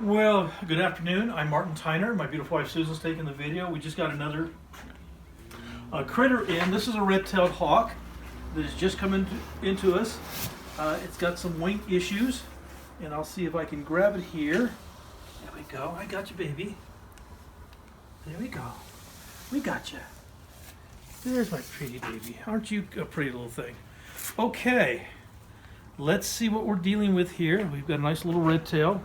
Well, good afternoon. I'm Martin Tyner. My beautiful wife Susan's taking the video. We just got another critter in. This is a red-tailed hawk that has just come into us. It's got some wing issues, and I'll see if I can grab it here. There we go. I got you, baby. There we go. We got you. There's my pretty baby. Aren't you a pretty little thing? Okay. Let's see what we're dealing with here. We've got a nice little red tail.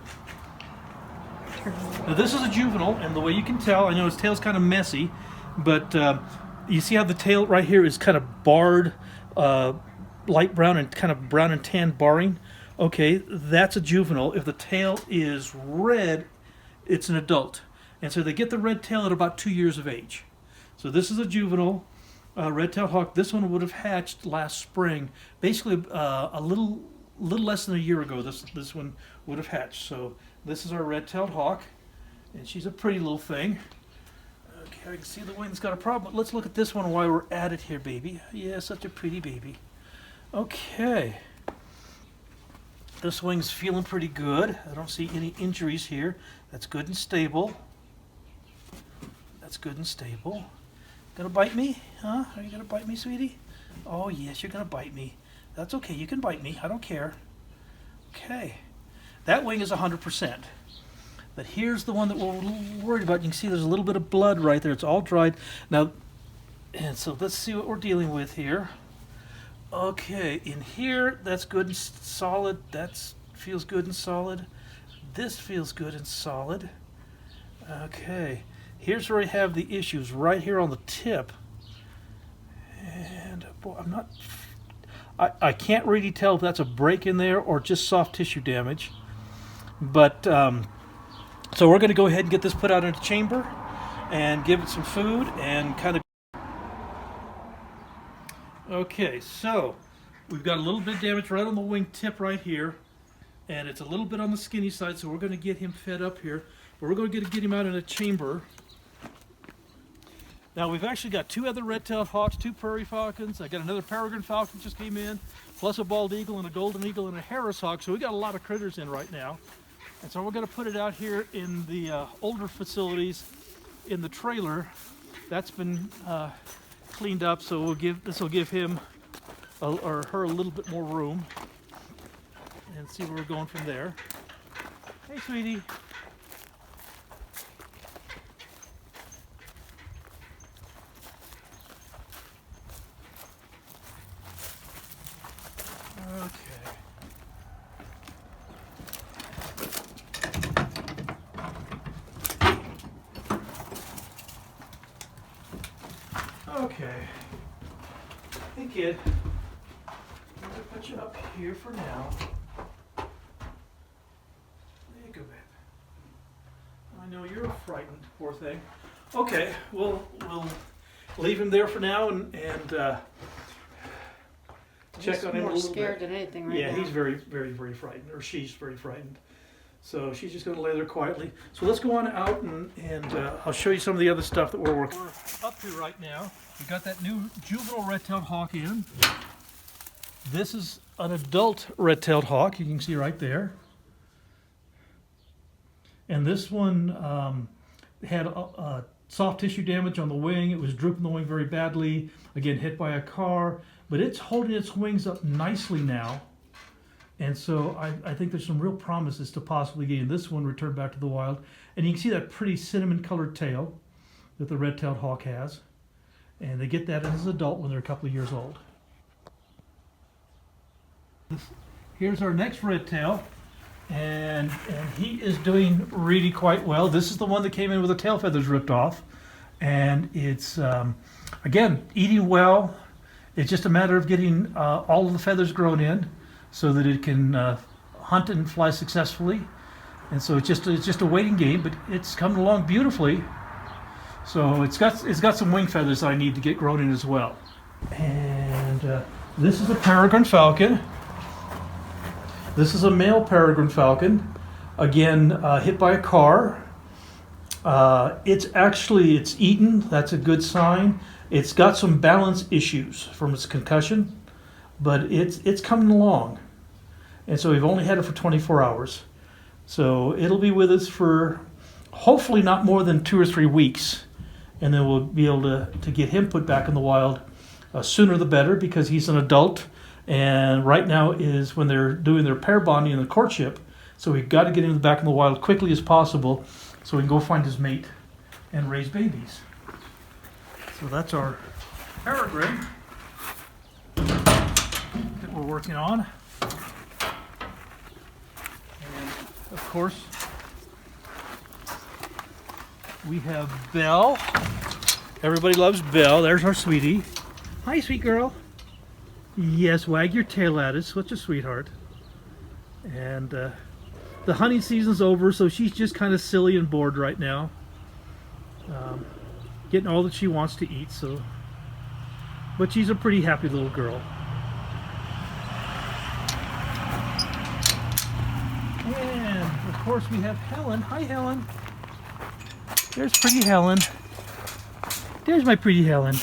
Now this is a juvenile, and the way you can tell, I know his tail's kind of messy, but you see how the tail right here is kind of barred, light brown and kind of brown and tan barring? Okay, that's a juvenile. If the tail is red, it's an adult. And so they get the red tail at about 2 years of age. So this is a juvenile red-tailed hawk. This one would have hatched last spring. Basically, a little less than a year ago, this one would have hatched. So this is our red-tailed hawk, and she's a pretty little thing. Okay, I can see the wing's got a problem. But let's look at this one while we're at it here, baby. Yeah, such a pretty baby. Okay. This wing's feeling pretty good. I don't see any injuries here. That's good and stable. That's good and stable. Gonna bite me? Huh? Are you gonna bite me, sweetie? Oh, yes, you're gonna bite me. That's okay. You can bite me. I don't care. Okay. That wing is 100%. But here's the one that we're a little worried about. You can see there's a little bit of blood right there. It's all dried. Now, and so let's see what we're dealing with here. Okay, in here, that's good and solid. That feels good and solid. This feels good and solid. Okay, here's where we have the issues, right here on the tip. And boy, I can't really tell if that's a break in there or just soft tissue damage. But, so we're going to go ahead and get this put out into chamber and give it some food and kind of... Okay, so we've got a little bit of damage right on the wing tip right here, and it's a little bit on the skinny side, so we're going to get him fed up here. But we're going to get him out in a chamber. Now we've actually got 2 other red-tailed hawks, 2 prairie falcons. I got another peregrine falcon just came in, plus a bald eagle and a golden eagle and a Harris hawk. So we got a lot of critters in right now. And so we're going to put it out here in the older facilities in the trailer. That's been cleaned up, so this will give him or her a little bit more room, and see where we're going from there. Hey, sweetie. Okay. Hey, kid. I'm going to put you up here for now. There you go, babe. I know you're frightened, poor thing. Okay, we'll leave him there for now and check on him a little bit. He's more scared than anything right now. Yeah, he's very, very, very frightened, or she's very frightened. So she's just going to lay there quietly. So let's go on out and I'll show you some of the other stuff that we're working. We're up to right now. We've got that new juvenile red-tailed hawk in. This is an adult red-tailed hawk. You can see right there. And this one had a soft tissue damage on the wing. It was drooping the wing very badly. Again, hit by a car. But it's holding its wings up nicely now. And so I think there's some real promises to possibly getting this one returned back to the wild. And you can see that pretty cinnamon-colored tail that the red-tailed hawk has. And they get that as an adult when they're a couple of years old. Here's our next red tail. And he is doing really quite well. This is the one that came in with the tail feathers ripped off. And it's, again, eating well. It's just a matter of getting all of the feathers grown in, so that it can hunt and fly successfully. And so it's just a waiting game, but it's coming along beautifully. So it's got some wing feathers that I need to get grown in as well. And this is a peregrine falcon. This is a male peregrine falcon. Again, hit by a car. It's eaten. That's a good sign. It's got some balance issues from its concussion, but it's coming along. And so we've only had it for 24 hours. So it'll be with us for hopefully not more than 2 or 3 weeks. And then we'll be able to get him put back in the wild sooner the better, because he's an adult. And right now is when they're doing their pair bonding and the courtship. So we've got to get him back in the wild quickly as possible so we can go find his mate and raise babies. So that's our peregrine that we're working on. And of course, we have Belle. Everybody loves Belle. There's our sweetie. Hi, sweet girl. Yes, wag your tail at us. Such a sweetheart. And the hunting season's over, so she's just kind of silly and bored right now. Getting all that she wants to eat, so. But she's a pretty happy little girl. And of course we have Helen. Hi, Helen. There's pretty Helen. There's my pretty Helen.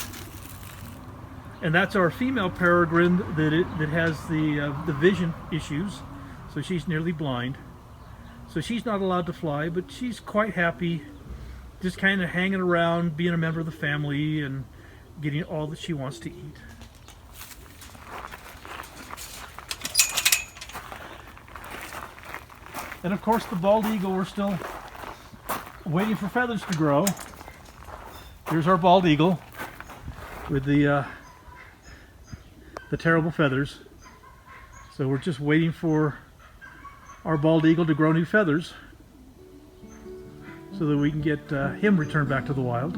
And that's our female peregrine that has the vision issues. So she's nearly blind. So she's not allowed to fly, but she's quite happy, just kind of hanging around, being a member of the family and getting all that she wants to eat. And of course the bald eagle, we're still waiting for feathers to grow. Here's our bald eagle with the terrible feathers. So we're just waiting for our bald eagle to grow new feathers so that we can get him returned back to the wild.